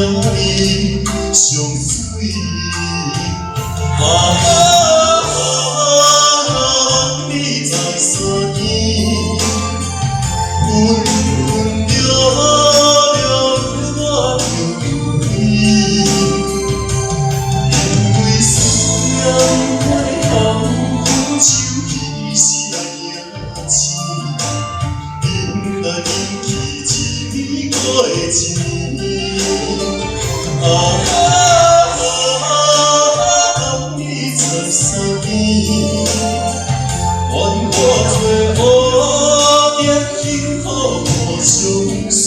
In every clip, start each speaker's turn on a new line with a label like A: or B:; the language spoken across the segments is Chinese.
A: 里上水。你在山间，分分着了我着你，因为思念会红手起是来迎亲，忍来忍去一年过一年。你在山间，愿我做乌蝶，幸福无相随。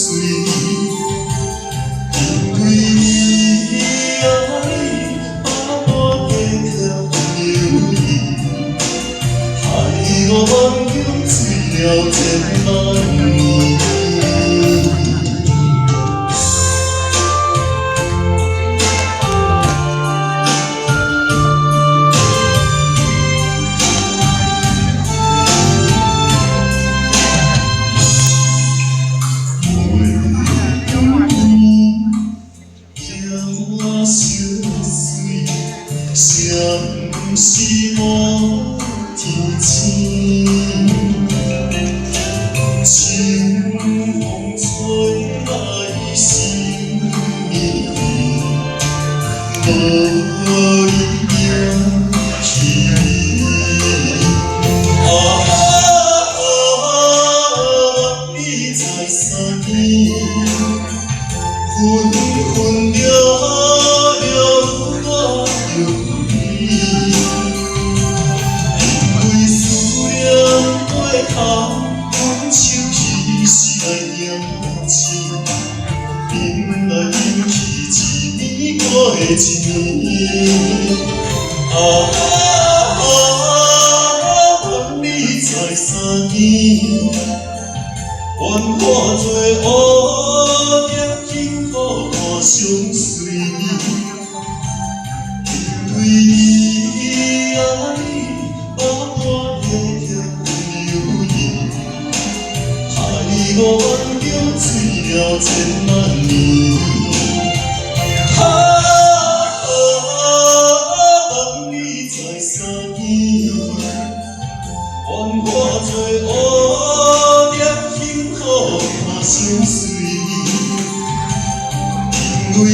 A: 因为你啊你，把我加添留意，害我梦中醉了千万年。相思无天晴，清风吹来心绵绵，无影去。你在山间，分分着我着。分手起是来迎亲，忍来忍去一年过一年。你在山间，愿我做乌蝶，幸福无相随。因为你啊你，把我加添留意。我梦中醉了千万年。你在山间，愿我做乌蝶，幸福无相随。因为